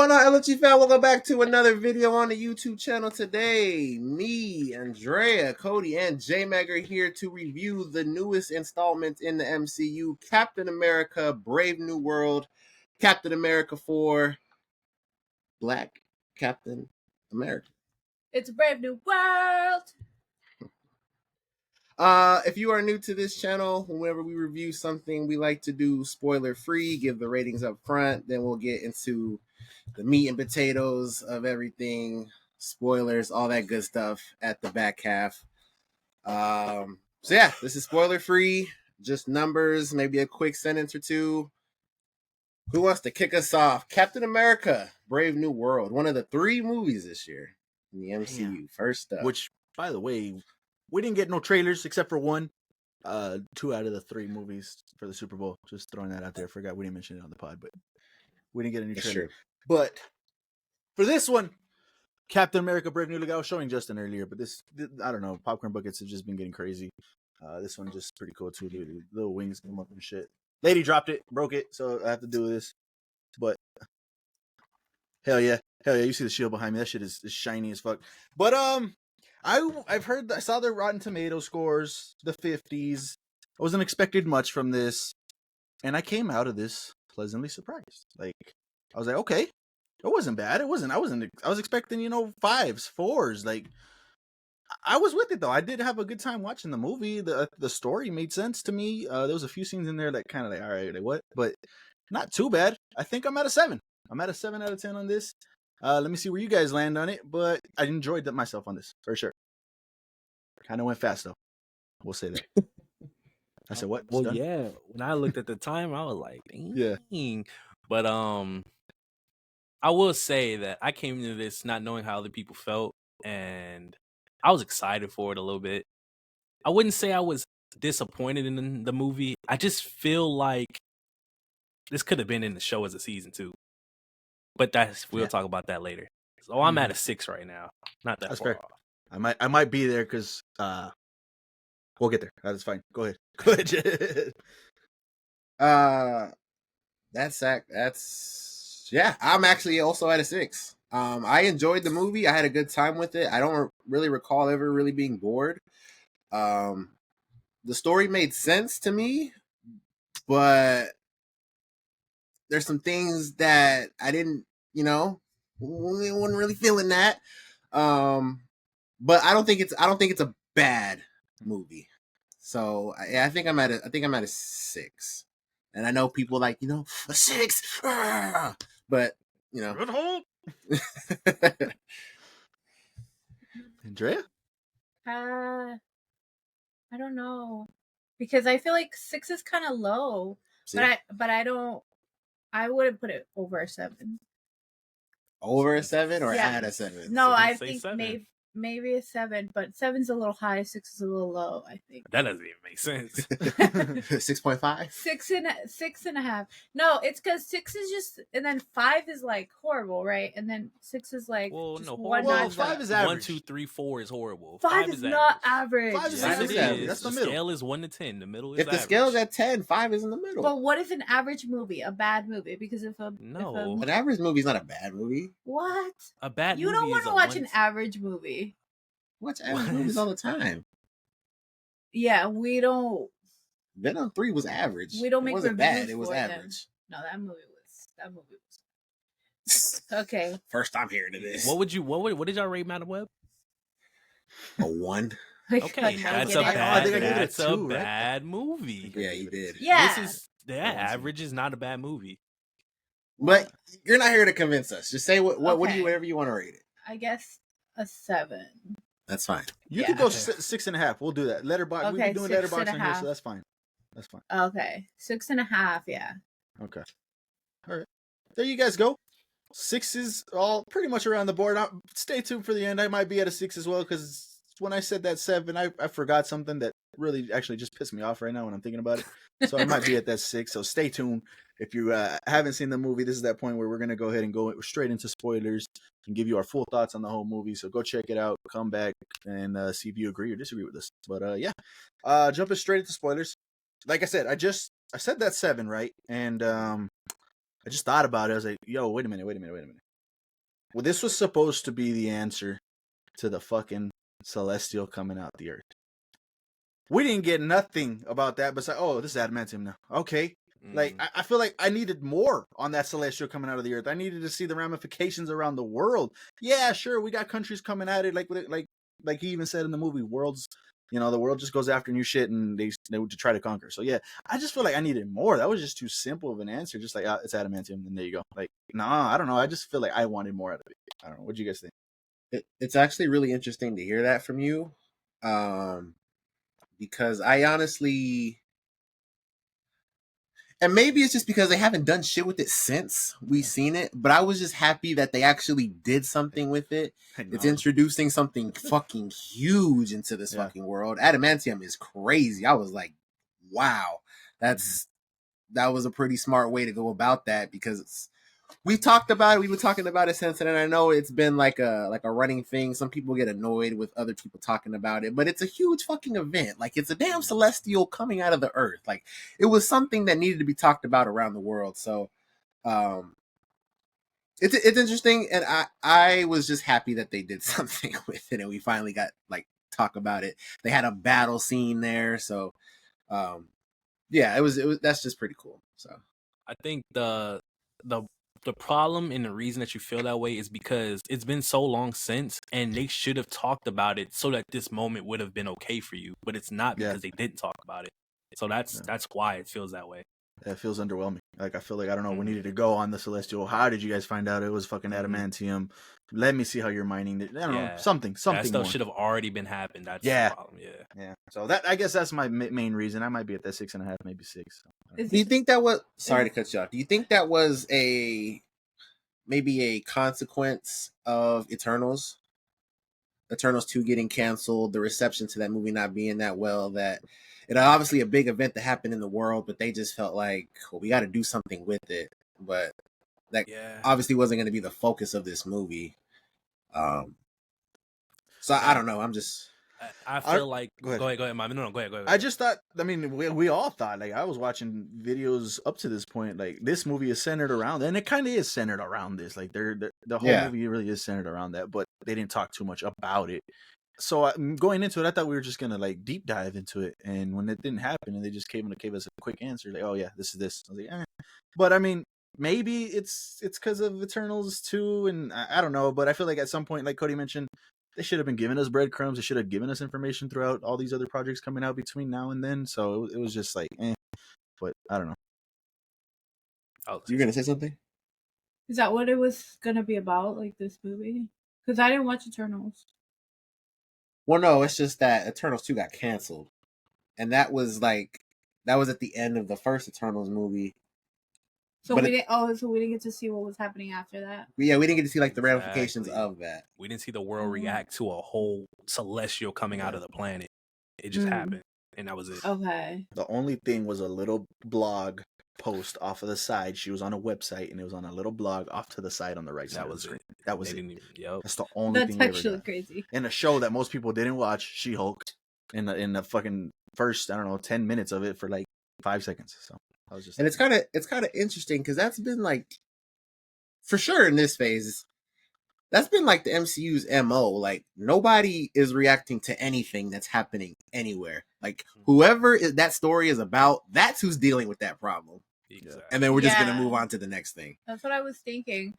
going on, LFG fan? Welcome back to another video on the YouTube channel today. Me, Andrea, Cody, and J-Mag are here to review the newest installment in the MCU, Captain America, Brave New World, Captain America 4, Black Captain America. It's a brave new world. If you are new to this channel, whenever we review something, we like to do spoiler free, give the ratings up front, then we'll get into the meat and potatoes of everything, spoilers, all that good stuff at the back half. So yeah, this is spoiler free, just numbers, maybe a quick sentence or two. Who wants to kick us off? Captain America, Brave New World, one of the 3 movies this year in the MCU. Damn. First up. Which, by the way, we didn't get no trailers except for one. 2 out of the 3 movies for the Super Bowl. Just throwing that out there. Forgot we didn't mention it on the pod, but we didn't get any trailer. But for this one, Captain America Brave New World, I was showing Justin earlier, but this, I don't know, popcorn buckets have just been getting crazy. This one just pretty cool too. The little wings come up and shit. Lady dropped it, broke it, so I have to do this. But hell yeah, you see the shield behind me. That shit is shiny as fuck. But I've heard, I saw the Rotten Tomato scores, the 50s. I wasn't expecting much from this, and I came out of this pleasantly surprised. Like, I was like, okay, it wasn't bad. I was expecting, 5s, 4s. Like, I was with it though. I did have a good time watching the movie. The story made sense to me. There was a few scenes in there that kind of like, all right, like what? But not too bad. I think I'm at a 7. I'm at a 7 out of 10 on this. Let me see where you guys land on it, but I enjoyed myself on this for sure. Kind of went fast though. We'll say that. I said what? Well, yeah. When I looked at the time, I was like, dang. Yeah. But I will say that I came into this not knowing how other people felt, and I was excited for it a little bit. I wouldn't say I was disappointed in the movie. I just feel like this could have been in the show as a season 2. But we'll talk about that later. So I'm at a 6 right now. Not that far off. I might be there because we'll get there. That's fine. Go ahead. Go ahead. I'm actually also at a 6. I enjoyed the movie. I had a good time with it. I don't really recall ever really being bored. The story made sense to me, but there's some things that I didn't, wasn't really feeling that. But I don't think it's a bad movie. So I think I'm at a 6. And I know people like, a 6, but Good hold. Andrea? I don't know, because I feel like 6 is kind of low. See? But I wouldn't put it over a 7. Over a 7 or at a 7? No, so I think 7. Maybe a 7, but 7's a little high, 6 is a little low, I think. That doesn't even make sense. 6.5? 6.5. No, it's because 6 is just, and then 5 is like horrible, right? And then 6 is like, well, just no, one well, notch 5 is average. 1, 2, 3, 4 is horrible. 5 is not average. 5 is yes, average. That's the middle. The scale is 1 to 10. The middle is if the average. scale is at 10, 5 is in the middle. But what if an average movie, a bad movie? Because an average movie is not a bad movie. What? A bad movie. You don't want to watch an average movie. Watch average movies all the time. Yeah, we don't. Venom 3 was average. We don't make reviews bad. It was for average. Them. No, that movie was. Okay. First time hearing of this. What did y'all rate Madam Web? A 1. Okay, that's a bad movie. Yeah, you did. Yeah. Average is not a bad movie. But you're not here to convince us. Just say whatever you want to rate it. I guess a 7. That's fine. You could go 6.5. We'll do that. Letterbox. Okay, we've been doing letterbox on here, so that's fine. That's fine. Okay, 6.5. Yeah. Okay. All right. There you guys go. 6 is all pretty much around the board. Stay tuned for the end. I might be at a 6 as well, because when I said that 7, I forgot something that really actually just pissed me off right now when I'm thinking about it. So I might be at that 6. So stay tuned. If you haven't seen the movie, this is that point where we're going to go ahead and go straight into spoilers and give you our full thoughts on the whole movie. So go check it out, come back, and see if you agree or disagree with us. But jumping straight into spoilers. Like I said, I said that 7, right? And I just thought about it. I was like, yo, wait a minute. Well, this was supposed to be the answer to the fucking celestial coming out the earth. We didn't get nothing about that besides, oh, this is adamantium now. Okay. Like, I feel like I needed more on that celestial coming out of the earth. I needed to see the ramifications around the world. Yeah, sure, we got countries coming at it, like he even said in the movie, worlds, you know, the world just goes after new shit and they would try to conquer. So yeah, I just feel like I needed more. That was just too simple of an answer. Just like, it's adamantium, and there you go. Like, nah, I don't know. I just feel like I wanted more out of it. I don't know. What do you guys think? It's actually really interesting to hear that from you, because I honestly, and maybe it's just because they haven't done shit with it since we've seen it, but I was just happy that they actually did something with it. It's introducing something fucking huge into this fucking world. Adamantium is crazy. I was like, wow, that was a pretty smart way to go about that, because we talked about it. We've been talking about it since, and I know it's been like a running thing. Some people get annoyed with other people talking about it, but it's a huge fucking event. Like, it's a damn celestial coming out of the earth. Like, it was something that needed to be talked about around the world. So, it's interesting, and I was just happy that they did something with it, and we finally got like talk about it. They had a battle scene there, so yeah, it was that's just pretty cool. So I think the problem and the reason that you feel that way is because it's been so long since, and they should have talked about it so that this moment would have been okay for you, but it's not because they didn't talk about it. So that's why it feels that way. It feels underwhelming. Like, I feel like, I don't know, we needed to go on the celestial. How did you guys find out it was fucking adamantium? Let me see how you're mining it. I don't know, something. That stuff should have already been happened. That's the problem. Yeah. So that, I guess that's my main reason. I might be at that 6.5, maybe 6. So. Do you think that was? Sorry to cut you off. Do you think that was maybe a consequence of Eternals 2 getting canceled, the reception to that movie not being that well, that it obviously a big event that happened in the world, but they just felt like, well, we got to do something with it. But that obviously wasn't going to be the focus of this movie. So I don't know. I'm just... I feel like... Go ahead, Mom. No, go ahead. I just thought, I mean, we all thought, like, I was watching videos up to this point, like, this movie is centered around, and it kind of is centered around this. Like, the whole movie really is centered around that, but they didn't talk too much about it. So going into it, I thought we were just going to, like, deep dive into it, and when it didn't happen, and they just gave us a quick answer, like, oh, yeah, this is this. I was like, But, I mean, maybe it's because of Eternals 2, and I don't know, but I feel like at some point, like Cody mentioned, they should have been giving us breadcrumbs. They should have given us information throughout all these other projects coming out between now and then. So it was just like, but I don't know. You're going to say something? Is that what it was going to be about, like this movie? Because I didn't watch Eternals. Well, no, it's just that Eternals 2 got canceled. And that was at the end of the first Eternals movie. So we didn't get to see what was happening after that. Yeah, we didn't get to see like the ramifications of that. We didn't see the world react to a whole celestial coming out of the planet. It just happened, and that was it. Okay. The only thing was a little blog post off of the side. She was on a website, and it was on a little blog off to the side on the right side of the screen. That was it. That's the only thing. That's actually crazy. In a show that most people didn't watch, She-Hulk, in the fucking first, I don't know, 10 minutes of it for like 5 seconds. So. And it's kind of interesting because that's been like, for sure in this phase, that's been like the MCU's MO. Like, nobody is reacting to anything that's happening anywhere. Like, whoever that story is about, that's who's dealing with that problem. Exactly. And then we're just gonna move on to the next thing. That's what I was thinking.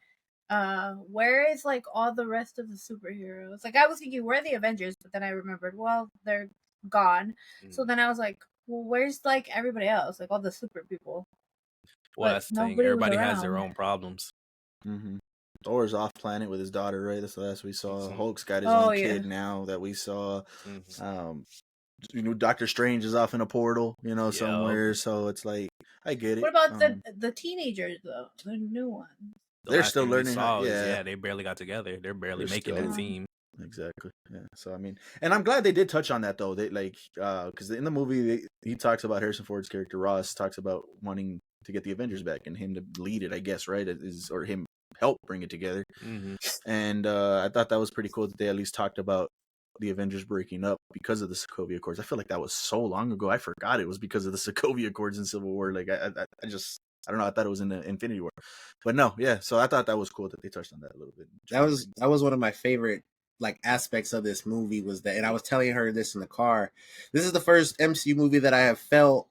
Where is like all the rest of the superheroes? Like, I was thinking, where are the Avengers? But then I remembered, well, they're gone. So then I was like, well, where's like everybody else? Like all the super people. Well, that's the thing. Everybody has their own problems. Mm-hmm. Thor's off planet with his daughter, right? That's the last we saw. Hulk's got his own kid now that we saw. Doctor Strange is off in a portal, somewhere. So it's like, I get it. What about the teenagers though? The new ones. They're still learning. They barely got together. They're barely making a team. Exactly. Yeah. So I mean, and I'm glad they did touch on that though. They because in the movie he talks about Harrison Ford's character Ross talks about wanting to get the Avengers back and him to lead it. I guess right or him help bring it together. And I thought that was pretty cool that they at least talked about the Avengers breaking up because of the Sokovia Accords. I feel like that was so long ago. I forgot it was because of the Sokovia Accords in Civil War. Like I just I don't know. I thought it was in the Infinity War, but no, yeah. So I thought that was cool that they touched on that a little bit. That was one of my favorite like aspects of this movie was that, and I was telling her this in the car. This is the first MCU movie that I have felt,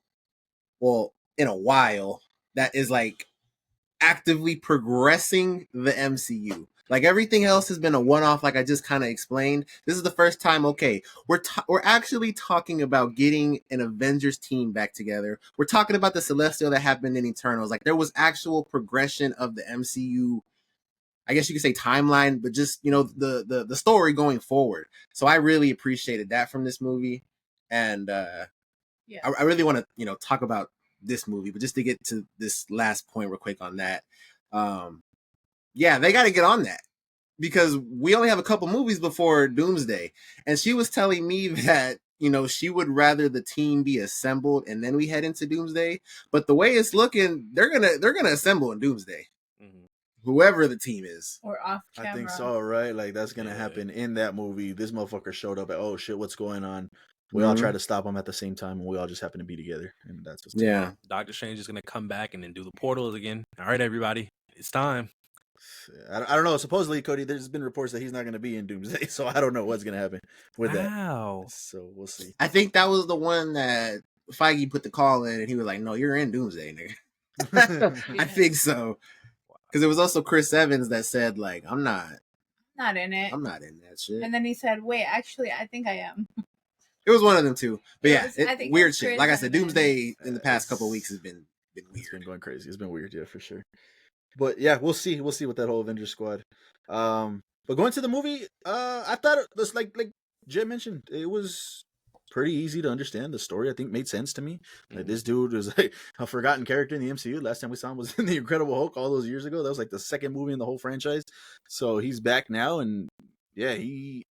well, in a while, that is like actively progressing the MCU. Like everything else has been a one-off, like I just kind of explained. This is the first time, okay, we're actually talking about getting an Avengers team back together. We're talking about the Celestial that happened in Eternals. Like there was actual progression of the MCU, I guess you could say timeline, but just, you know, the story going forward. So I really appreciated that from this movie. And Yeah. I really want to, you know, talk about this movie, but just to get to this last point real quick on that. Yeah, they got to get on that because we only have a couple movies before Doomsday. And she was telling me that, you know, she would rather the team be assembled and then we head into Doomsday. But the way it's looking, they're gonna assemble in Doomsday. Mhm. Whoever the team is. Or off camera. I think so, right? Like that's gonna happen in that movie. This motherfucker showed up at, oh shit, what's going on? We all try to stop him at the same time, and we all just happen to be together, and that's what's yeah. Doctor Strange is gonna come back and then do the portals again. All right, everybody, it's time. I don't know. Supposedly, Cody, there's been reports that he's not going to be in Doomsday, so I don't know what's going to happen with Wow. that. So we'll see. I think that was the one that Feige put the call in, and he was like, "No, you're in Doomsday, nigga." I think so, because it was also Chris Evans that said, "Like, I'm not in it. I'm not in that shit." And then he said, "Wait, actually, I think I am." It was one of them too, but I think weird it's shit. Chris Like I said, Evans. Doomsday in the past couple of weeks has been weird. It's been going crazy. It's been weird, yeah, for sure. But yeah, we'll see. We'll see with that whole Avengers squad. But going to the movie, I thought it was like Jim mentioned, it was pretty easy to understand. The story, I think, made sense to me. Like this dude was like a forgotten character in the MCU. Last time we saw him was in the Incredible Hulk all those years ago. That was like the second movie in the whole franchise. So he's back now, and yeah,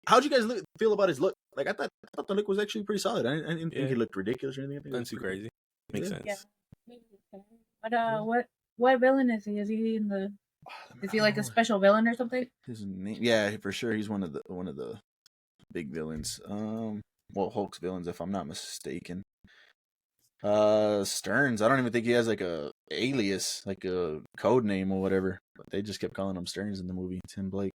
how'd you guys feel about his look? Like I thought the look was actually pretty solid. I didn't think he looked ridiculous or anything. Nothing too crazy. Makes sense. Yeah. But what villain is he? Is he in the? Is he like a special villain or something? His name, yeah, for sure. He's one of the big villains. Well, Hulk's villains, if I'm not mistaken. Stearns. I don't even think he has like a alias, like a code name or whatever. But they just kept calling him Stearns in the movie, Tim Blake.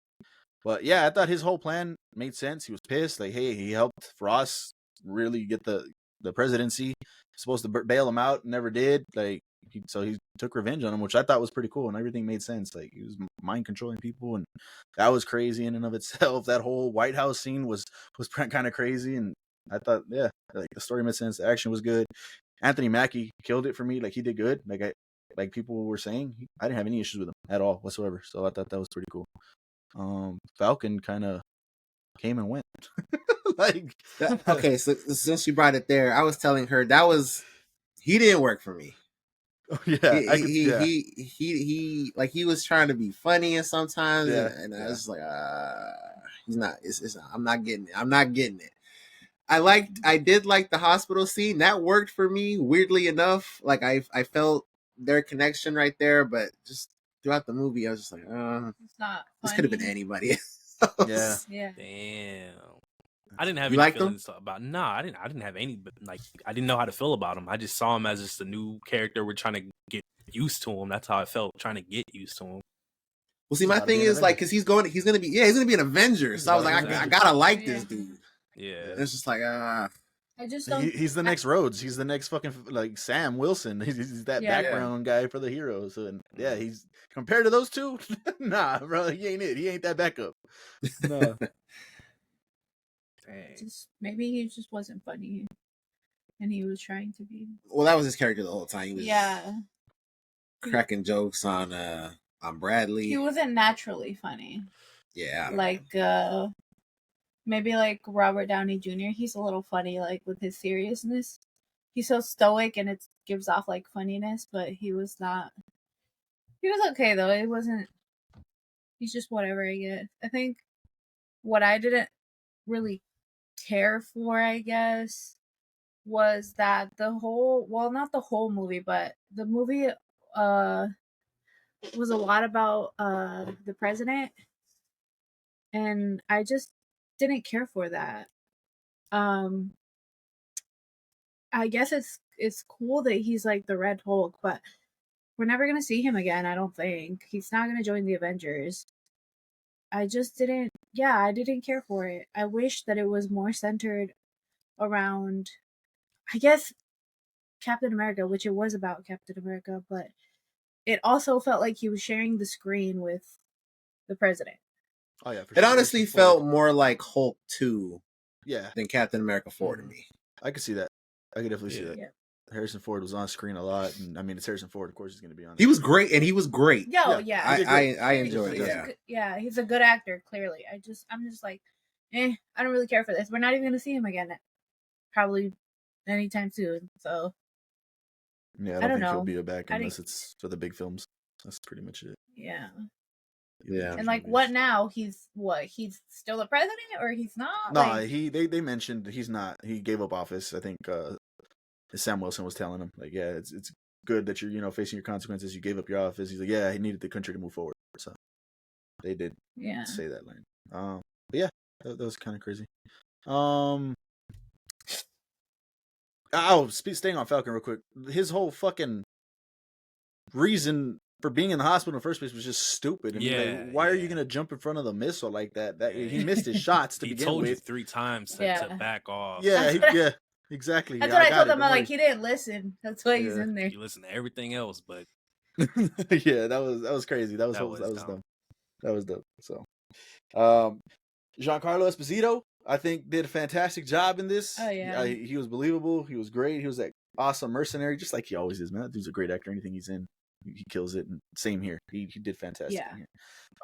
But yeah, I thought his whole plan made sense. He was pissed. Like, hey, he helped Frost really get the presidency. Supposed to bail him out, never did. Like, so he took revenge on him, which I thought was pretty cool, and everything made sense. Like, he was mind controlling people, and that was crazy in and of itself. That whole White House scene was kind of crazy, and I thought, yeah, like the story made sense. The action was good. Anthony Mackie killed it for me. Like, he did good. Like people were saying, I didn't have any issues with him at all whatsoever. So I thought that was pretty cool. Falcon kind of came and went. Okay, so since you brought it there, I was telling her he didn't work for me. Yeah, he like he was trying to be funny and sometimes, and I was just like, he's not. It's I'm not getting it. I'm not getting it. I did like the hospital scene that worked for me. Weirdly enough, like I felt their connection right there, but just throughout the movie, I was just like, it's not. This could have been anybody. Yeah. Damn. I didn't have You any liked him? feelings about. Nah, I didn't have any. But like, I didn't know how to feel about him. I just saw him as just a new character. We're trying to get used to him. That's how I felt. Trying to get used to him. Well, see, my thing is like, cause he's gonna be an Avenger. So I was like, I gotta like this dude. Yeah. And it's just like, I just don't. He's the next Rhodes. He's the next fucking like Sam Wilson. He's that background guy for the heroes. And yeah, he's compared to those two. Nah, bro, he ain't it. He ain't that backup. No. Maybe he just wasn't funny, and he was trying to be. Well, that was his character the whole time. He was cracking jokes on Bradley. He wasn't naturally funny. Yeah, like maybe like Robert Downey Jr. He's a little funny, like with his seriousness. He's so stoic, and it gives off like funniness. But he was not. He was okay though. It wasn't. He's just whatever, I guess. I think what I didn't really care for, I guess, was that not the whole movie, but the movie was a lot about the president, and I just didn't care for that. I guess it's cool that he's like the Red Hulk, but we're never gonna see him again. I don't think he's not gonna join the Avengers. I just didn't. Yeah, I didn't care for it. I wish that it was more centered around, I guess, Captain America, which it was about Captain America, but it also felt like he was sharing the screen with the president. Oh yeah, for It sure. honestly Harrison Ford. felt more like Hulk 2 Yeah, than Captain America 4 to me. I could see that. I could definitely see that. Yeah. Harrison Ford was on screen a lot, and I mean, it's Harrison Ford. Of course, he's going to be on. He was great, and he was great. Yo, Yeah. yeah. I enjoyed it. He's Yeah. a good, yeah, he's a good actor. Clearly, I'm just like, I don't really care for this. We're not even gonna see him again, probably anytime soon. So Yeah, I I don't don't think he'll know. be back I unless think- it's for the big films. That's pretty much it. yeah. Yeah. And like, what now? He's what? He's still the president, or he's not? No, Like, they mentioned he's not. He gave up office. I think Sam Wilson was telling him like, yeah, it's good that you're facing your consequences. You gave up your office. He's like, yeah, he needed the country to move forward. So they did yeah. say that line. But yeah, that was kind of crazy. Staying on Falcon real quick. His whole fucking reason for being in the hospital in the first place was just stupid. I mean, like, why are you gonna jump in front of the missile like that? That he missed his shots to he begin told with. you 3 times to back off. Yeah, yeah, exactly. That's what I told him. I'm like, he didn't listen. That's why he's in there. You listen to everything else, but yeah, that was crazy. That was dumb. That was dope. So, Giancarlo Esposito, I think, did a fantastic job in this. Oh yeah, he was believable. He was great. He was that awesome mercenary, just like he always is. Man, that dude's a great actor. Anything he's in, he kills it. And same here. He did fantastic. Yeah.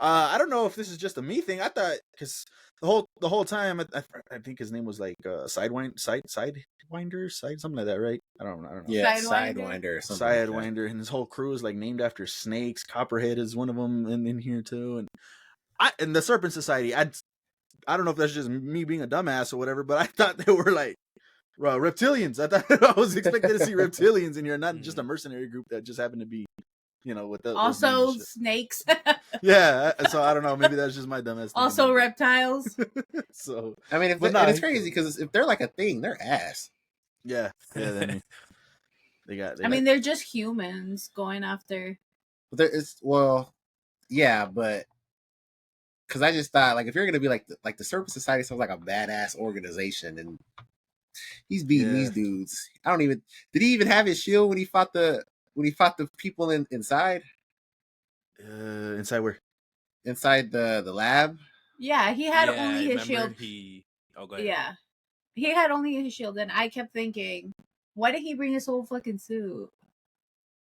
I don't know if this is just a me thing. I thought because the whole time I think his name was like Sidewinder, something like that, right? I don't know. Yeah, Sidewinder. Sidewinder, and his whole crew is like named after snakes. Copperhead is one of them in here too, and the Serpent Society. I don't know if that's just me being a dumbass or whatever, but I thought they were like reptilians. I thought I was expecting to see reptilians in here, not just a mercenary group that just happened to be, with the also snakes. Yeah, so I don't know. Maybe that's just my dumbass. Also reptiles. So I mean, it's crazy because if they're like a thing, they're ass. Yeah. They got. I mean, they're just humans going after. But yeah, but because I just thought like if you're gonna be like the Serpent Society sounds like a badass organization, and he's beating these dudes. Did he even have his shield when he fought the people inside? Inside where? Inside the lab. Yeah, he had only his shield. Go ahead. Yeah, he had only his shield, and I kept thinking, why did he bring his whole fucking suit?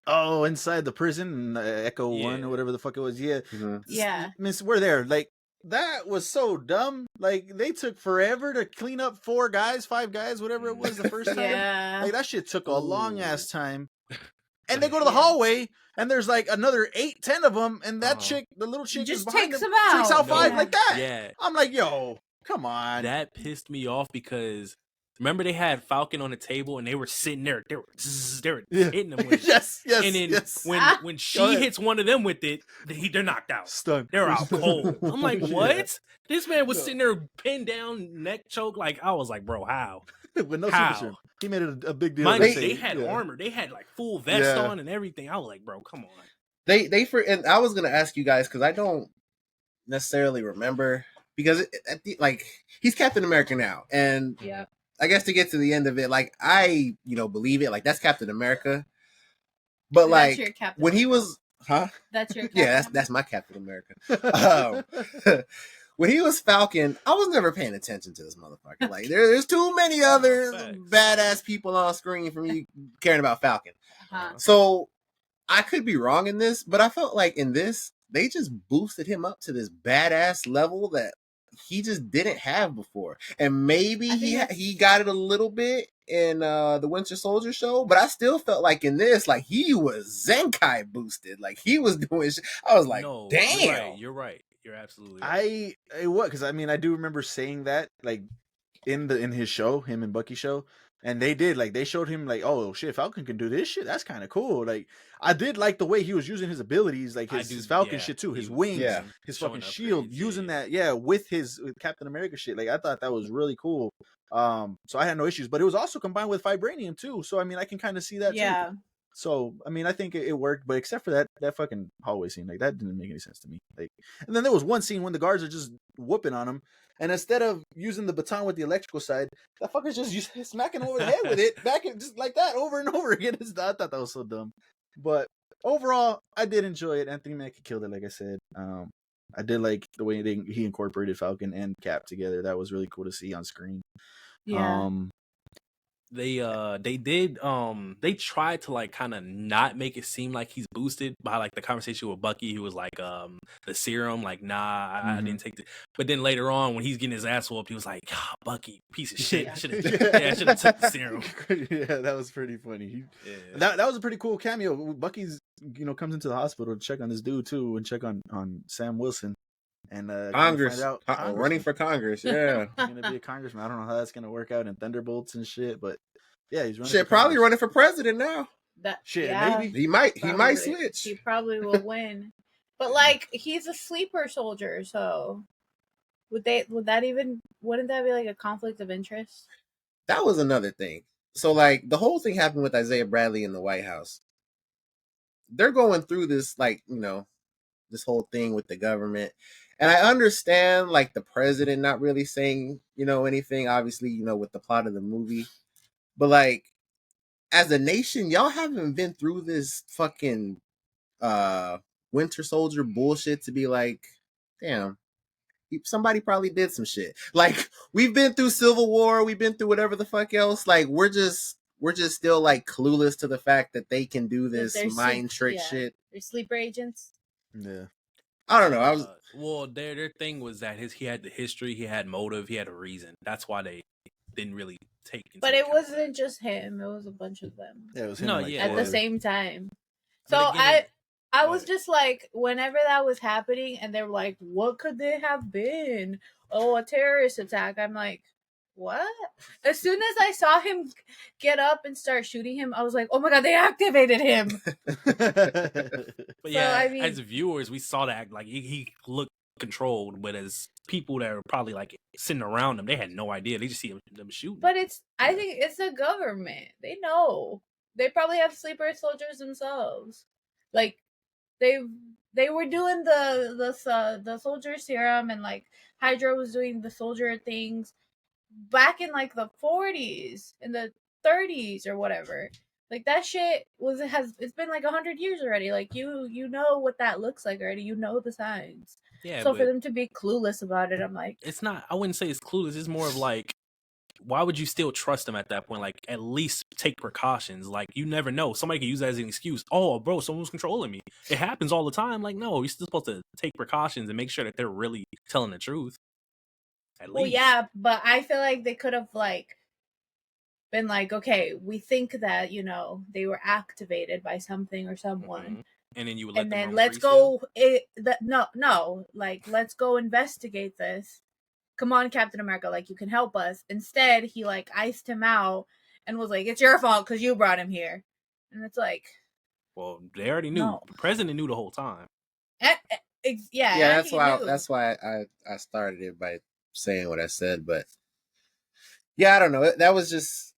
Oh, inside the prison, Echo 1 or whatever the fuck it was. Yeah, yeah. Miss, we're there. Like that was so dumb. Like they took forever to clean up 5 guys, whatever it was the first time. Yeah, like that shit took a long ass time. And they go to the hallway, and there's like another 8-10 of them, and that chick, the little chick, just takes them out. Takes out 5 like that. Yeah, I'm like, yo, come on. That pissed me off because remember they had Falcon on the table, and they were sitting there, they were hitting them with it. yes. And then when she hits one of them with it, they're knocked out, stunned. They're out cold. I'm like, what? Yeah. This man was sitting there pinned down, neck choke. Like I was like, bro, how? With no how? Super he made it a big deal. They had armor. They had like full vest on and everything. I was like, bro, come on. And I was gonna ask you guys because I don't necessarily remember because he's Captain America now, and I guess to get to the end of it, like I believe it, like that's Captain America, but like when he was, that's your Captain that's my Captain America. When he was Falcon, I was never paying attention to this motherfucker. Like there's too many other badass people on screen for me caring about Falcon. So I could be wrong in this, but I felt like in this they just boosted him up to this badass level that he just didn't have before. And maybe he got it a little bit in the Winter Soldier show, but I still felt like in this, like he was Zenkai boosted. Like he was doing shit. I was like, damn. You're right. You're absolutely right. Because I mean I do remember saying that like in his show, him and Bucky show, and they did like they showed him like, oh shit, Falcon can do this shit. That's kind of cool. Like I did like the way he was using his abilities, like his Falcon shit too, his wings, his fucking shield, using that with Captain America shit. Like I thought that was really cool. So I had no issues, but it was also combined with vibranium too. So I mean I can kind of see that too. So I mean, I think it worked, but except for that fucking hallway scene, like that didn't make any sense to me. Like, and then there was one scene when the guards are just whooping on him, and instead of using the baton with the electrical side, that fucker's just smacking him over the head with it, back and just like that over and over again. I thought that was so dumb, but overall, I did enjoy it. Anthony Mackie killed it, like I said. I did like the way he incorporated Falcon and Cap together. That was really cool to see on screen. Yeah. They tried to like kind of not make it seem like he's boosted by like the conversation with Bucky. He was like the serum, like I didn't take it. But then later on when he's getting his ass whooped, he was like, Bucky, piece of shit. I should have took the serum. Yeah, that was pretty funny. That was a pretty cool cameo. Bucky's comes into the hospital to check on this dude too, and check on Sam Wilson. And Congress, running for Congress, yeah. He's gonna be a congressman. I don't know how that's gonna work out in Thunderbolts and shit, but yeah, he's running. Shit, probably running for president now. Maybe he might switch. He probably will win, but like he's a sleeper soldier, so wouldn't that be like a conflict of interest? That was another thing. So like the whole thing happened with Isaiah Bradley in the White House. They're going through this like this whole thing with the government. And I understand, like, the president not really saying, anything, obviously, with the plot of the movie. But, like, as a nation, y'all haven't been through this fucking Winter Soldier bullshit to be like, damn, somebody probably did some shit. Like, we've been through Civil War, we've been through whatever the fuck else. Like, we're just still, like, clueless to the fact that they can do this mind trick shit. They're sleeper agents. Yeah. I don't know. Well, their thing was that he had the history, he had motive, he had a reason. That's why they didn't really take. But it wasn't just him; it was a bunch of them. Yeah, it was him. At the same time. So I was just like, whenever that was happening, and they were like, "What could they have been? Oh, a terrorist attack." I'm like, what? As soon as I saw him get up and start shooting him, I was like, oh my god, they activated him. But yeah, so, I mean, as viewers, we saw that like he looked controlled, but as people that were probably like sitting around him, they had no idea. They just see them shooting. But I think it's the government. They know. They probably have sleeper soldiers themselves. Like they were doing the soldier serum, and like Hydra was doing the soldier things back in like the 40s, in the 30s or whatever. Like that shit it's been like 100 years already. Like you know what that looks like already. You know the signs. Yeah. So for them to be clueless about it, I'm like, it's not. I wouldn't say it's clueless. It's more of like, why would you still trust them at that point? Like, at least take precautions. Like, you never know. Somebody could use that as an excuse. Oh, bro, someone's controlling me. It happens all the time. Like, no, you're still supposed to take precautions and make sure that they're really telling the truth. At least. Well, yeah, but I feel like they could have like been like, okay, we think that they were activated by something or someone. Mm-hmm. And then you would let and them then let's go. Let's go investigate this. Come on, Captain America, like you can help us. Instead, he like iced him out and was like, "It's your fault because you brought him here." And it's like, well, they already knew. No. The president knew the whole time. Yeah. That's why I started it by saying what I said. But yeah, I don't know. I was just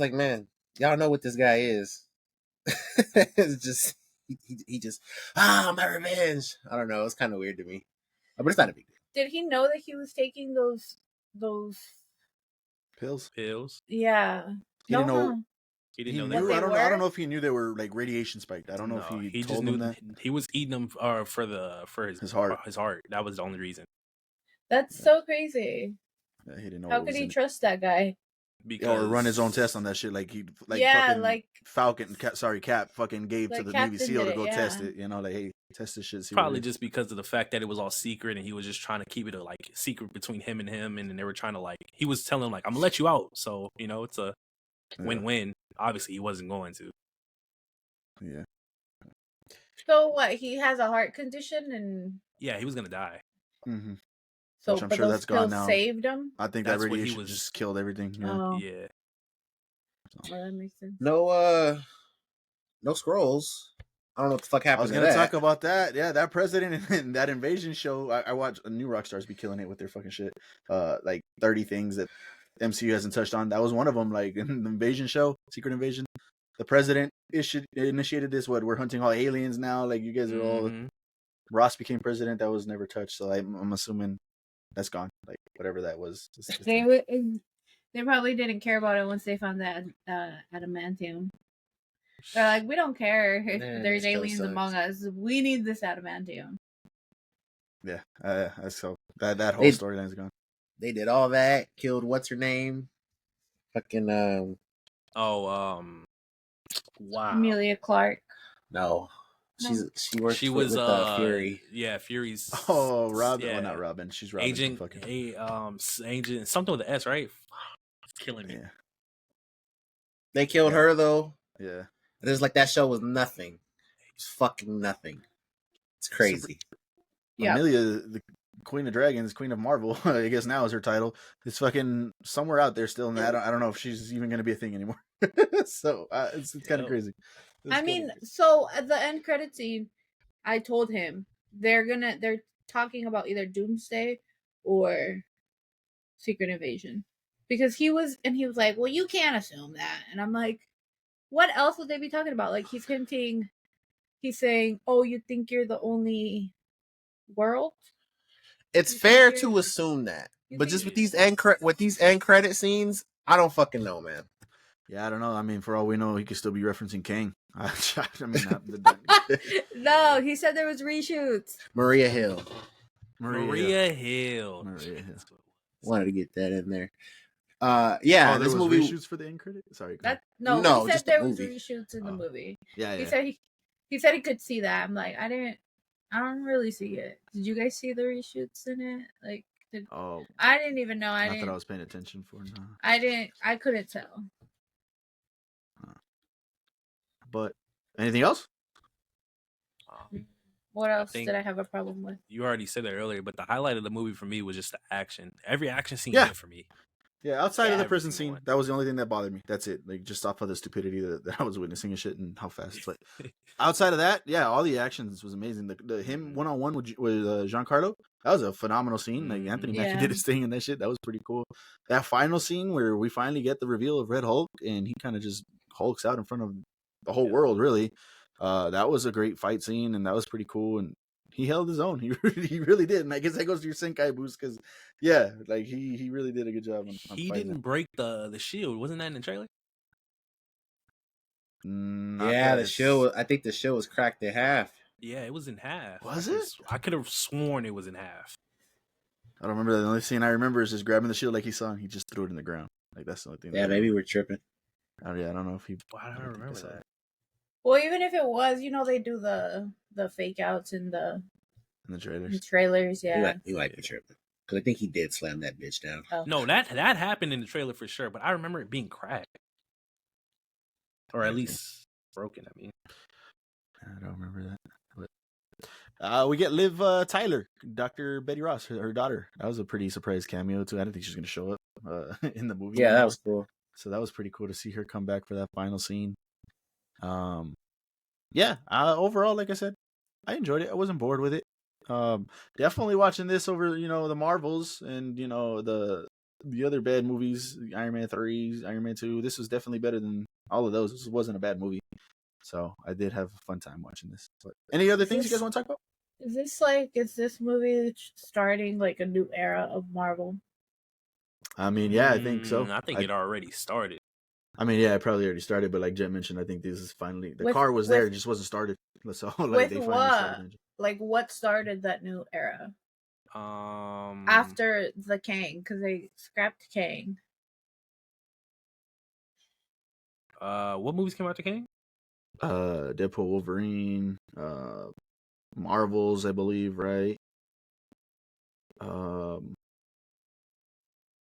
like, man, y'all know what this guy is. It's just. He just my revenge. I don't know. It's kind of weird to me, but it's not a big deal. Did he know that he was taking those pills? Yeah. He didn't know. He didn't know. I don't know if he knew they were like radiation spiked. I don't know if he told him that. He was eating them for his heart. His heart. That was the only reason. That's so crazy. Yeah, he didn't know. How could he trust that guy? Or run his own test on that shit, like Falcon, Cap fucking gave to the Navy SEAL to go test it. Like, hey, test this shit. Probably just because of the fact that it was all secret, and he was just trying to keep it a like secret between him, and then they were trying to like he was telling him like, I'm gonna let you out, so it's a win-win. Obviously, he wasn't going to. Yeah. So what? He has a heart condition, and yeah, he was gonna die. Mm-hmm. So I'm sure that's gone now. Saved him. I think that radiation just killed everything. Yeah. Well, that makes sense. No scrolls. I don't know what the fuck happened. I was gonna talk about that. Yeah, that president and that invasion show. I watch New Rockstars be killing it with their fucking shit. Like 30 things that MCU hasn't touched on. That was one of them. Like in the invasion show, Secret Invasion. the president initiated this. What, we're hunting all aliens now? Like, you guys are all. Ross became president. That was never touched. So I'm assuming that's gone. Like, whatever that was. They probably didn't care about it once they found that adamantium. They're like, we don't care if there's aliens among us. We need this adamantium. Yeah, so that whole storyline's gone. They did all that. Killed what's her name? Fucking wow. Emilia Clarke. No. She worked with Fury. Yeah, Fury's. Oh, Robin. Yeah. Well, not Robin. She's Robin. Agent. Agent. Something with the S, right? It's killing me. Yeah. They killed her though. Yeah. It was like that show was nothing. It was fucking nothing. It's crazy. Yeah. Emilia, the Queen of Dragons, Queen of Marvel, I guess now is her title. It's fucking somewhere out there still in that. I don't know if she's even going to be a thing anymore. So it's kind of crazy. So at the end credit scene, I told him they're talking about either Doomsday or Secret Invasion, because he was like, well, you can't assume that, and I'm like, what else would they be talking about? Like, he's saying, oh, you think you're the only world? It's fair to assume that, but just with these end credit scenes, I don't fucking know, man. Yeah, I don't know. I mean, for all we know, he could still be referencing Kang. No, he said there was reshoots. Maria Hill. Wanted to get that in there. Yeah, this movie reshoots for the end credit. Sorry. No, he said there was reshoots in the movie. Yeah, he said he could see that. I'm like, I don't really see it. Did you guys see the reshoots in it? Like, I didn't even know. Not that I was paying attention for. No. I couldn't tell. But anything else? What else did I have a problem with? You already said that earlier, but the highlight of the movie for me was just the action. Every action scene hit for me. Yeah, outside of the prison scene, that was the only thing that bothered me. That's it. Like, just off of the stupidity that I was witnessing and shit, and how fast it's like. Outside of that, yeah, all the actions was amazing. The him one-on-one with Giancarlo, that was a phenomenal scene. Like, Anthony Mackie did his thing and that shit. That was pretty cool. That final scene where we finally get the reveal of Red Hulk, and he kind of just hulks out in front of the whole world, really. That was a great fight scene, and that was pretty cool. And he held his own. He really did. And I guess that goes to your Senkai boost, because like he really did a good job. He didn't break the shield. Wasn't that in the trailer? The shield. I think the shield was cracked in half. Yeah, it was in half. Was it? I could have sworn it was in half. I don't remember that. The only scene I remember is just grabbing the shield like he saw, and he just threw it in the ground. Like, that's the only thing. Yeah, maybe we're tripping. Oh yeah, I don't know if he. I don't remember that. Well, even if it was, they do the fake outs in the trailers. Yeah, he might be tripping, because I think he did slam that bitch down. Oh. No, that happened in the trailer for sure, but I remember it being cracked, or at least broken. I mean, I don't remember that. But we get Liv Tyler, Dr. Betty Ross, her daughter. That was a pretty surprise cameo too. I didn't think she was going to show up in the movie. Yeah, that was cool. So that was pretty cool to see her come back for that final scene. Overall, like I said, I enjoyed it. I wasn't bored with it. Definitely watching this over, the Marvels and, the other bad movies, Iron Man 3, Iron Man 2. This was definitely better than all of those. This wasn't a bad movie. So I did have a fun time watching this. But any other things you guys want to talk about? Is this movie starting like a new era of Marvel? I mean, yeah, I think so. I think it already started. I mean, yeah, it probably already started, but like Jet mentioned, I think this is finally the car was there, it just wasn't started. So like they finally started. Like, what started that new era? After the Kang, because they scrapped Kang. What movies came after Kang? Deadpool, Wolverine, Marvels, I believe, right?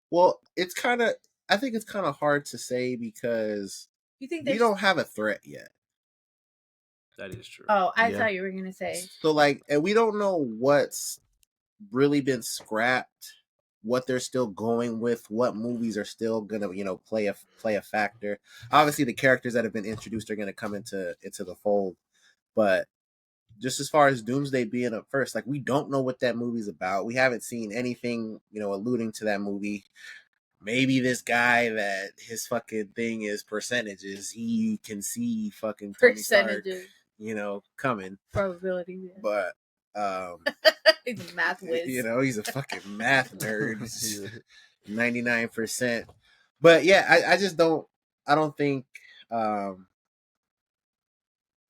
Well, I think it's kind of hard to say, because we don't have a threat yet. That is true. Oh, I thought you were going to say. So, and we don't know what's really been scrapped, what they're still going with, what movies are still going to, play a factor. Obviously, the characters that have been introduced are going to come into the fold. But just as far as Doomsday being up first, we don't know what that movie's about. We haven't seen anything, alluding to that movie. maybe this guy that his fucking thing is percentages, he can see fucking Tony Stark, coming. Probability. Yeah. But he's a math whiz. He's a fucking math nerd. 99%. But yeah, I just don't. I don't think. I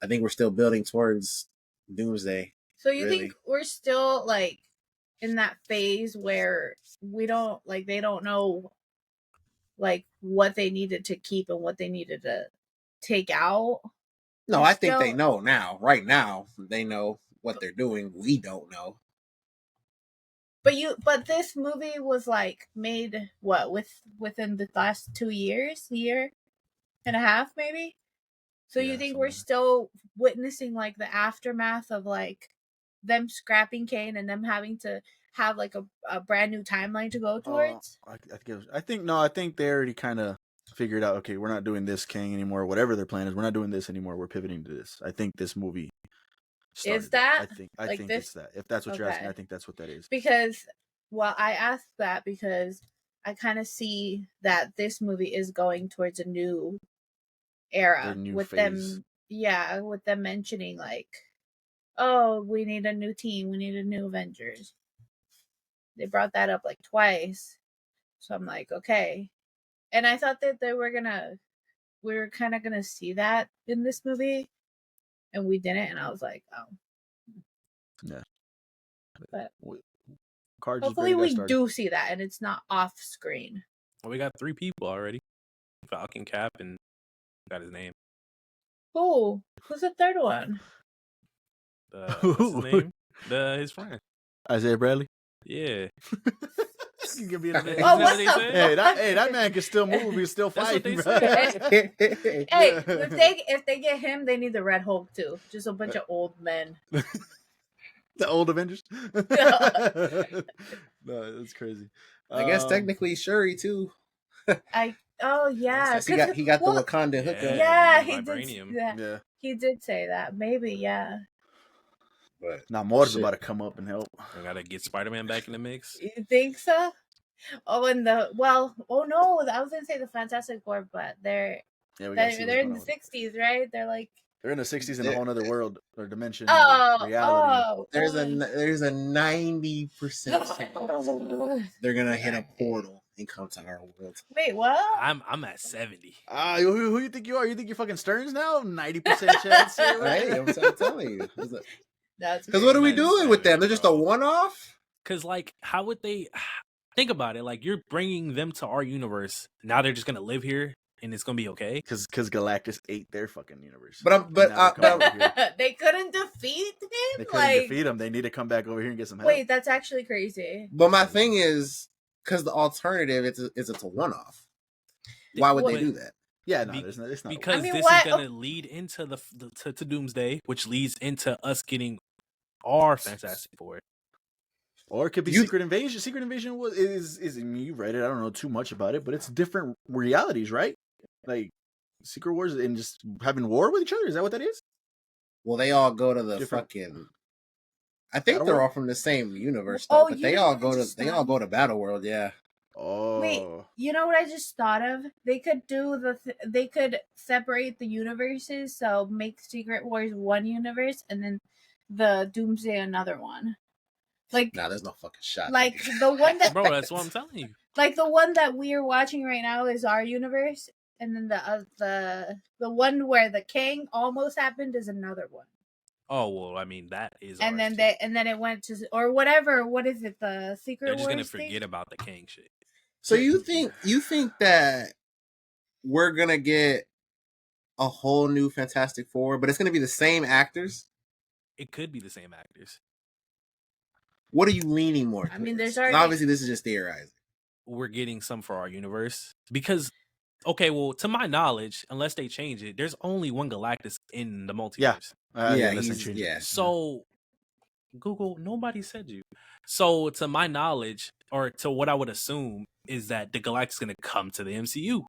think we're still building towards Doomsday. So you think we're still like in that phase where we don't like they don't know like what they needed to keep and what they needed to take out? No, I think they know now. Right now, they know what they're doing. We don't know. But this movie was like made within the last 2 years, year and a half maybe. So you think we're still witnessing like the aftermath of like them scrapping Kane and them having to have like a brand new timeline to go towards? I think they already kind of figured out. Okay, we're not doing this Kang anymore. Whatever their plan is, we're not doing this anymore. We're pivoting to this. I think this movie is that. I think it's that. If that's what you're asking, I think that's what that is. Because I asked that because I kind of see that this movie is going towards a new era with phase. With them mentioning like, oh, we need a new team, we need a new Avengers. They brought that up like twice, so I'm like, okay. And I thought that we were kind of gonna see that in this movie, and we didn't. And I was like, oh, yeah. But Cards hopefully we do see that, and it's not off screen. Well, we got 3 people already: Falcon, Cap, and got his name. Oh, who's the third one? What's his name? His friend. Isaiah Bradley? Yeah. What the hey, that man can still move. He's still fighting. Hey, if they get him, they need the Red Hulk too. Just a bunch of old men. The old Avengers? No, that's crazy. I guess technically Shuri too. Oh yeah, he got the Wakanda hookup. Yeah, he did. Yeah, he did say that. Maybe, yeah. But Namor's about to come up and help. I gotta get Spider-Man back in the mix. You think so? Oh, and no, I was gonna say the Fantastic Four, but they're in the 60s, right? They're in the 60s in a whole other world or dimension or reality. There's a 90% they're gonna hit a portal and come to our world. Wait, what? I'm at 70. Who you think you are? You think you're fucking Stearns now? 90% chance. Right? I'm telling you. Because what are we doing with them? They're just a one-off? Because, like, how would they... Think about it. Like, you're bringing them to our universe. Now they're just going to live here, and it's going to be okay? Because Galactus ate their fucking universe. But they couldn't defeat him? They couldn't defeat him. They need to come back over here and get some help. Wait, that's actually crazy. But my thing is, because the alternative is it's a one-off. Why would they do that? Yeah, no, it's not. Because this is going to lead into to Doomsday, which leads into us getting our Fantastic Four. Or it could be Secret Invasion. Secret Invasion is you read it. I don't know too much about it, but it's different realities, right? Like Secret Wars and just having war with each other. Is that what that is? Well, they all go to the fucking. I think they're all from the same universe, though. But they all go to Battle World. Yeah. Oh. Wait, you know what I just thought of? They could they could separate the universes, so make Secret Wars one universe and then the Doomsday another one. Like, nah, there's no fucking shot. Like the one that, bro, that's what I'm telling you. Like the one that we are watching right now is our universe, and then the one where the King almost happened is another one. Oh well, I mean that is. And then it went to or whatever. What is it? The Secret Wars. They're just gonna forget about the King shit. So you think that we're gonna get a whole new Fantastic Four, but it's gonna be the same actors? It could be the same actors. What are you leaning more towards? I mean, there's already... Obviously this is just theorizing. We're getting some for our universe because, okay, well, to my knowledge, unless they change it, there's only one Galactus in the multiverse. Yeah. So, Google, nobody said you. So, to my knowledge, or to what I would assume, is that the Galactus is going to come to the MCU.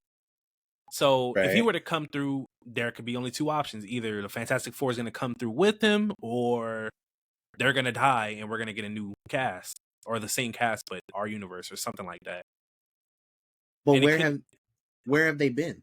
So, if he were to come through, there could be only 2 options. Either the Fantastic Four is going to come through with him, or they're going to die and we're going to get a new cast. Or the same cast, but our universe, or something like that. But where have they been?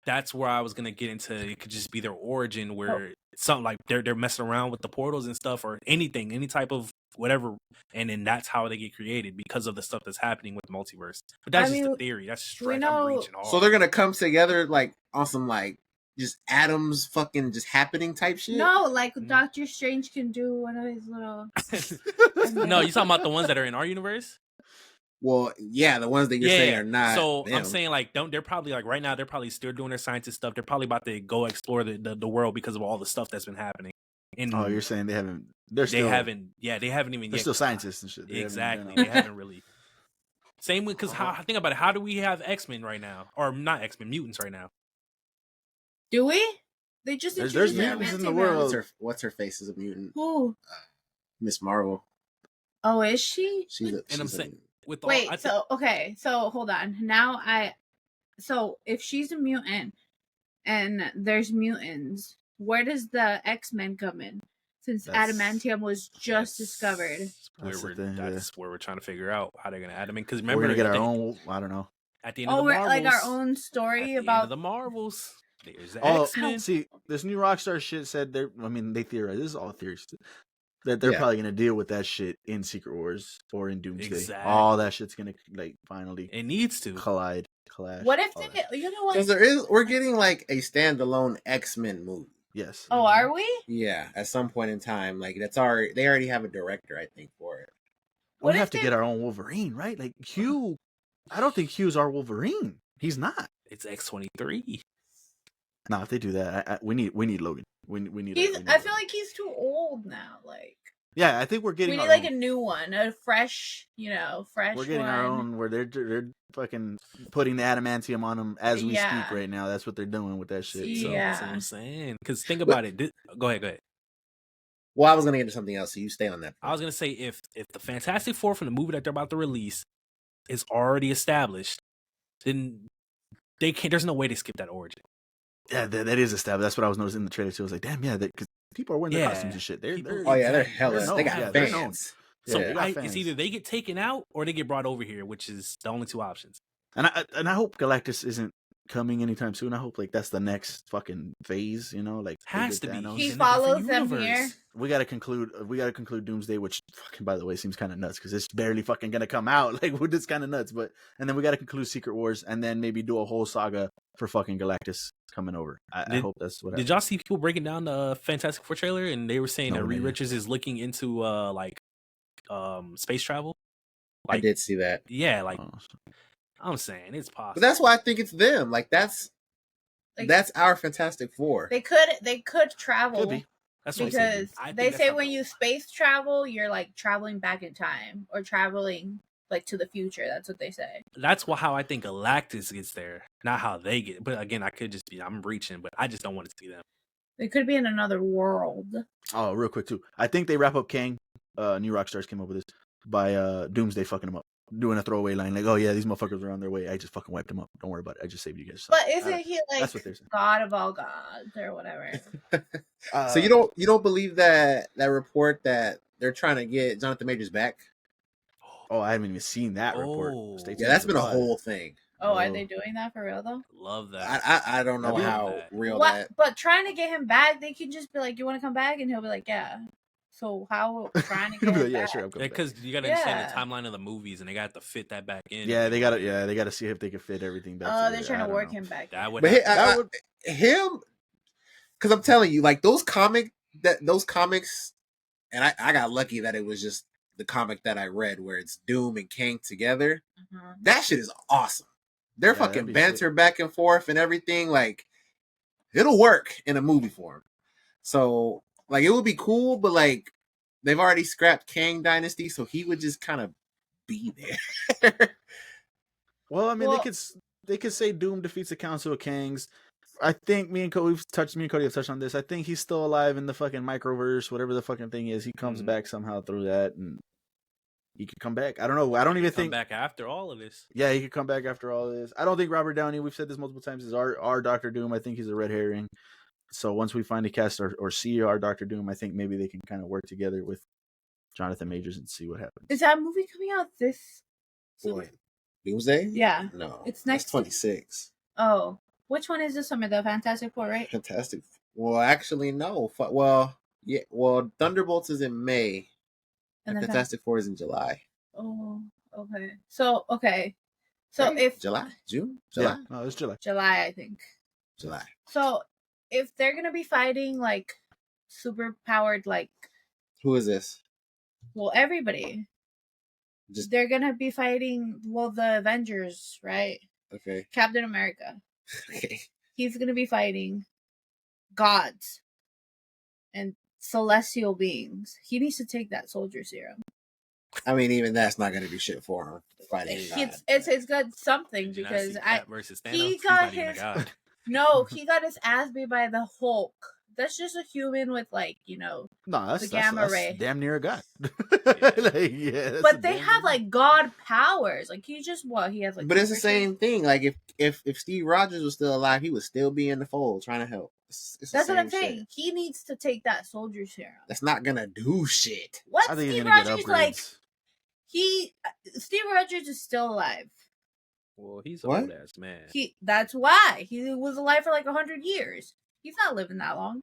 That's where I was gonna get into. It could just be their origin, where something like they're messing around with the portals and stuff, or anything, any type of whatever, and then that's how they get created because of the stuff that's happening with the multiverse. But that's just a theory. That's stretch. I'm reaching hard. So they're gonna come together like on some like just atoms fucking just happening type shit. No, like Doctor Strange can do one of his little. No, you talking about the ones that are in our universe? Well, yeah, the ones that you're saying are not. So them. I'm saying like they're probably like right now they're probably still doing their scientist stuff. They're probably about to go explore the world because of all the stuff that's been happening. And you're saying they haven't? They haven't even. They're still scientists and shit. Exactly, they haven't really. Same with because how think about it. How do we have X-Men right now, or not X-Men, mutants right now? Do we? They just there's mutants in the world. What's her face is a mutant? Who? Miss Marvel. Oh, is she? She's I'm saying. So hold on. So if she's a mutant and there's mutants, where does the X-Men come in? Since adamantium was just discovered. That's where we're trying to figure out how they're gonna add them in. Because remember, we're gonna get our own. I don't know. At the end of the Marvels, like our own story about the Marvels. There's X-Men. See, this new Rockstar shit said they theorize. This is all theories. That they're probably gonna deal with that shit in Secret Wars or in Doomsday. Exactly. All that shit's gonna like finally. It needs to clash. What if they? You know what? Because we're getting like a standalone X-Men movie. Yes. Oh, are we? Yeah, at some point in time, like they already have a director, I think, for it. We have to get our own Wolverine, right? Like Hugh. I don't think Hugh's our Wolverine. He's not. It's X-23. No, if they do that, we need Logan. We need. I feel like he's too old now. Like. Yeah, I think we're getting. We need like a new one, a fresh, fresh. We're getting our own where they're fucking putting the adamantium on them as we speak right now. That's what they're doing with that shit. So. Yeah, that's what I'm saying. Because think about it. Go ahead. Well, I was gonna get into something else, so you stay on that. I was gonna say if the Fantastic Four from the movie that they're about to release is already established, then they can't. There's no way to skip that origin. Yeah, that is established. That's what I was noticing in the trailer too. I was like, damn, yeah, because people are wearing their costumes and shit. They're hella. They got fans. So it's either they get taken out or they get brought over here, which is the only two options. And I hope Galactus isn't coming anytime soon. I hope like that's the next fucking phase. Like has to be. He follows them here. We gotta conclude Doomsday, which fucking by the way seems kind of nuts because it's barely fucking gonna come out. Like it's kind of nuts. And then we gotta conclude Secret Wars and then maybe do a whole saga for fucking Galactus coming over. I hope that's what. Did y'all see people breaking down the Fantastic Four trailer and they were saying that Reed Richards is looking into space travel? I did see that. Yeah, I'm saying it's possible. But that's why I think it's them. Like that's our Fantastic Four. They could travel. Could be. That's because they say when you space travel, you're like traveling back in time or traveling like to the future. That's what they say. That's how I think Galactus gets there, not how they get it. But again, I'm reaching, but I just don't want to see them. They could be in another world. Oh, real quick too. I think they wrap up Kang. New Rockstars came up with this by Doomsday fucking him up. Doing a throwaway line like, oh yeah, these motherfuckers are on their way. I just fucking wiped them up. Don't worry about it. I just saved you guys. But isn't he like God of all gods or whatever? So you don't believe that report that they're trying to get Jonathan Majors back? Oh, I haven't even seen that report. Yeah, that's been a whole thing. Oh, are they doing that for real though? Love that. I don't know how real that. But trying to get him back, they can just be like, "You want to come back?" And he'll be like, "Yeah." So how trying to get him back? Sure, because you got to understand the timeline of the movies, and they got to fit that back in. Yeah, they got to see if they can fit everything back. Oh, they're trying to work him back. Him, because I'm telling you, like those comics, and I got lucky that it was just the comic that I read where it's Doom and Kang together. Mm-hmm. That shit is awesome. They're fucking banter back and forth and everything. Like it'll work in a movie form. So. Like, it would be cool, but, like, they've already scrapped Kang Dynasty, so he would just kind of be there. Well, I mean, they could say Doom defeats the Council of Kangs. I think me and Cody have touched on this. I think he's still alive in the fucking microverse, whatever the fucking thing is. He comes back somehow through that, and he could come back. I don't know. I don't even think... come back after all of this. Yeah, he could come back after all of this. I don't think Robert Downey, we've said this multiple times, is our Doctor Doom. I think he's a red herring. So once we finally cast or see our Doctor Doom, I think maybe they can kind of work together with Jonathan Majors and see what happens. Is that movie coming out this? Boy, Doomsday? Yeah. No. It's That's next 26. Oh. Which one is this summer? The Fantastic Four, right? Fantastic. Well, actually, no. Well, yeah. Well, Thunderbolts is in May, and then Fantastic Four is in July. Oh, okay. So Right? if July, June, Yeah, July, no, it's July. July, I think. July. So if they're gonna be fighting like super powered, like, Who is this? well, everybody, Just they're gonna be fighting, well, the Avengers, right? okay. Captain America. Okay. He's gonna be fighting gods and celestial beings. He needs to take that soldier serum. I mean, even that's not going to do shit for him fighting God. It's good something Did you not because see Cap versus Thanos? he He's got not even a his god. no, he got his ass beat by the Hulk. That's just a human with, like, No, that's gamma ray. damn near a god. Yeah. But they have like god powers. Like he has like. But it's the super same thing. Like if Steve Rogers was still alive, he would still be in the fold trying to help. It's the That's what same I'm saying. shit. He needs to take that soldier serum. That's not gonna do shit. What I think he's Steve gonna get Rogers upgrades. Steve Rogers is still alive. Well, he's an What? old ass man. That's why he was alive for like 100 years. He's not living that long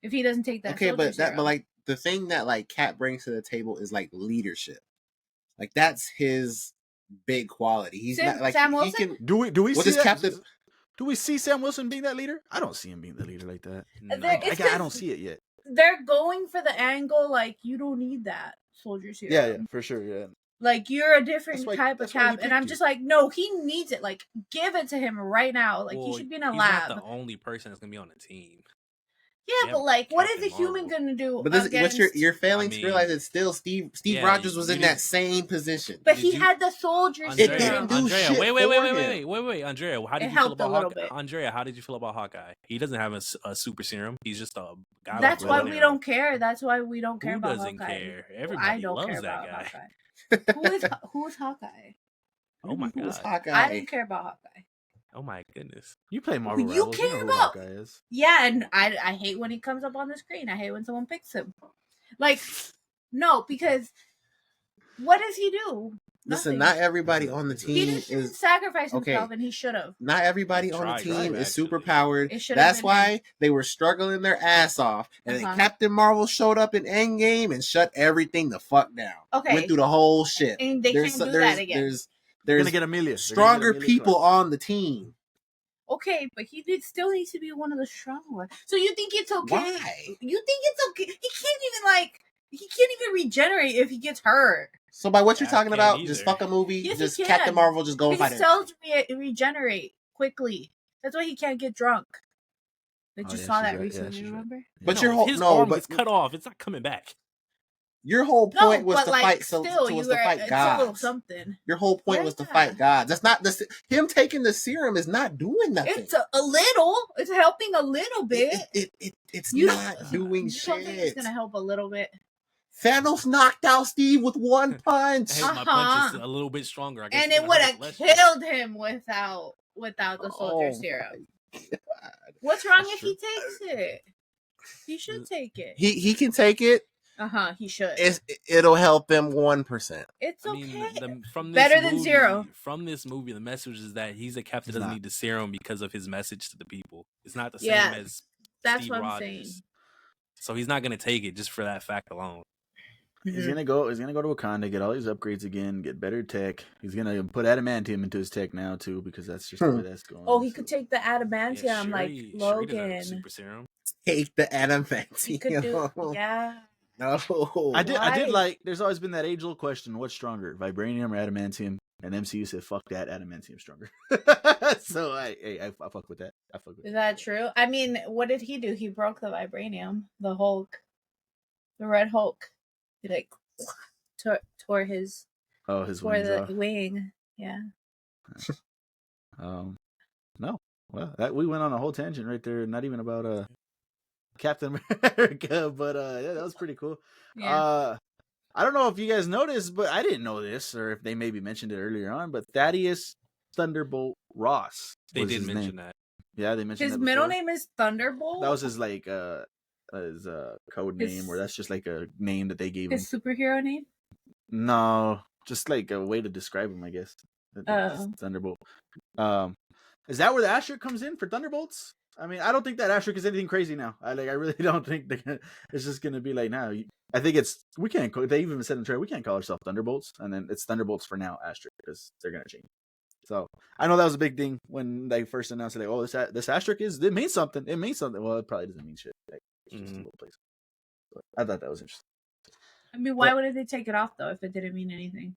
if he doesn't take that. Okay, soldier but serum. like the thing that like Cap brings to the table is like leadership. Like that's his big quality. He's not like Sam he Wilson? can. Do we What see is that? Captain? Do we see Sam Wilson being that leader? I don't see him being the leader like that. No. I don't see it yet. They're going for the angle like you don't need that soldier serum. Yeah, for sure. Yeah. Like you're a different type of that's why he Cap, and I'm picked just you. like, no, he needs it. Like, give it to him right now. Like he should be in a he's lab. not the only person that's gonna be on the team. Yeah, Yeah, but like, what is Captain a human Marvel. gonna do? But this, against... what you're failing to I mean, realize is still Steve yeah, Rogers was you in that didn't- same position. But Did he you- had the soldier It serum. didn't do Andrea, shit wait, for Andrea, how did It you feel helped a about little Hawkeye? bit. Andrea, how did you feel about Hawkeye? He doesn't have a super serum. He's just a guy. That's with why bow we and don't care. That's why we don't care Who about doesn't Hawkeye. care? Well, Everybody I don't loves care that about guy. Hawkeye. Who's Hawkeye? Oh my Who was god. Hawkeye? I don't care about Hawkeye. Oh my goodness. You play Marvel You Rivals. care know who about- Hawkeye is. Yeah, and I hate when he comes up on the screen. I hate when someone picks him. Like, no, because what does he do? Listen, Nothing. not everybody on the He team just is. sacrifice himself, okay. and he should have. Not everybody He on the tried team to, is super actually. powered. It should have That's been why him. they were struggling their ass off. And then Uh-huh. Captain Marvel showed up in Endgame and shut everything the fuck down. Okay. Went through the whole shit. And they can't do that again. They're There's gonna get Amelia. They're gonna get stronger Amelia people Clark. on the team. Okay, but still needs to be one of the strong ones. So you think it's okay? Why? You think it's okay? He can't even regenerate if he gets hurt. So by what you're Cap talking can't about, either. just fuck a movie, Yes, he just can. Captain Marvel, just go and His fight it. cells regenerate quickly. That's why he can't get drunk. I Oh, just yeah, saw she's that right. Yeah, recently. she's right. Remember? But No, your whole his no, arm but gets cut off. It's not coming back. your whole No, point was but to like fight. still, was to fight it's a little gods. something. Your whole point was to Yeah. fight gods. That's not him taking the serum is not doing nothing. It's a little. It's helping a little bit. It's You not don't- doing you shit. don't think it's gonna help a little bit? Thanos knocked out Steve with one punch. Hey, my punch is a little bit stronger. I guess And it's it gonna would hurt have less. killed him without the soldier Oh serum. my God. What's wrong That's if he takes it? He should take it. He can take it. He should. It'll help him 1%. It's I okay. mean, from this Better than movie, zero. From this movie, the message is that he's a captain He's doesn't not. need the serum because of his message to the people. It's not the same Yeah, as That's Steve what I'm Rogers. saying. So he's not gonna take it just for that fact alone. He's gonna go to Wakanda, get all these upgrades again, get better tech. He's gonna put adamantium into his tech now too, because that's just the way that's going. Oh, he could take the adamantium Yeah, like Shuri doesn't Logan. have super serum. Take the He could do. adamantium. Yeah. No. I did Why? like. There's always been that age-old question: what's stronger, vibranium or adamantium? And MCU said, "Fuck that, adamantium stronger." So I fuck with that. I fuck with Is that. that true? I mean, what did he do? He broke the vibranium. The Hulk. The Red Hulk. He like tore his Oh, his tore wings the off. wing. Yeah. No. Well, we went on a whole tangent right there. Not even about Captain America, but yeah, that was pretty cool. Yeah. I don't know if you guys noticed, but I didn't know this, or if they maybe mentioned it earlier on. But Thaddeus Thunderbolt Ross. They was did his mention name. that. Yeah, they mentioned His that middle before. name is Thunderbolt. That was his like his code His- name, or that's just like a name that they gave him. his superhero name. No, just like a way to describe him, I guess. Thunderbolt. Is that where the asterisk comes in for Thunderbolts? I mean, I don't think that asterisk is anything crazy now. I really don't think it's just gonna be like now. I think we can't. They even said in the trailer we can't call ourselves Thunderbolts, and then it's Thunderbolts for now asterisk because they're gonna change. So I know that was a big thing when they first announced it. Like, oh, this asterisk it means something. It means something. Well, it probably doesn't mean shit. Like, it's just a little place. But I thought that was interesting. I mean, why would they take it off though if it didn't mean anything?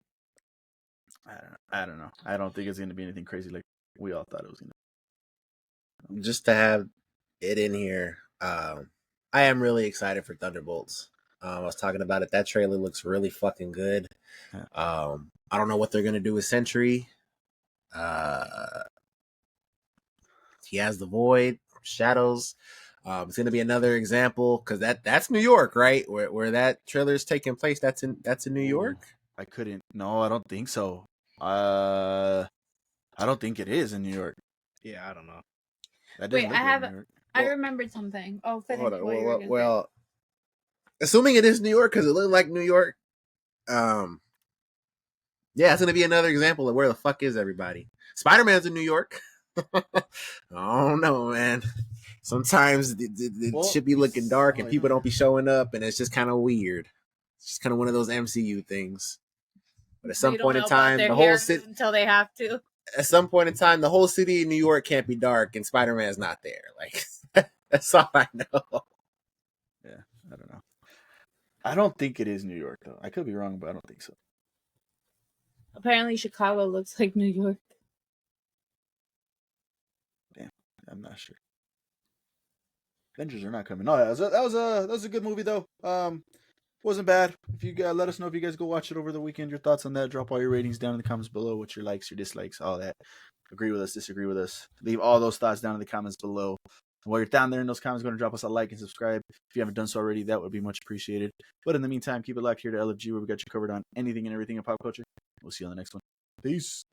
I don't know. I don't think it's gonna be anything crazy like we all thought it was gonna. Just to have it in here, I am really excited for Thunderbolts. I was talking about it. That trailer looks really fucking good. I don't know what they're gonna do with Sentry. He has the Void, Shadows. It's gonna be another example because that's New York, right? Where that trailer is taking place. That's in New York. I couldn't. No, I don't think so. I don't think it is in New York. Yeah, I don't know. Wait, I remembered something. Oh, finish. Well, assuming it is New York because it looked like New York. Yeah, it's gonna be another example of where the fuck is everybody. Spider-Man's in New York. I don't know, man. Sometimes it should be looking dark and people don't be showing up, and it's just kind of weird. It's just kind of one of those MCU things. But at some point in time, the whole city until they have to. At some point in time, the whole city of New York can't be dark, and Spider-Man's not there. Like that's all I know. Yeah, I don't know. I don't think it is New York though. I could be wrong, but I don't think so. Apparently, Chicago looks like New York. Damn, I'm not sure. Avengers are not coming. No, that was a good movie though. Wasn't bad. If you let us know if you guys go watch it over the weekend, your thoughts on that. Drop all your ratings down in the comments below. What's your likes, your dislikes, all that. Agree with us, disagree with us. Leave all those thoughts down in the comments below. And while you're down there in those comments, go and drop us a like and subscribe. If you haven't done so already, that would be much appreciated. But in the meantime, keep it locked here to LFG, where we got you covered on anything and everything in pop culture. We'll see you on the next one. Peace.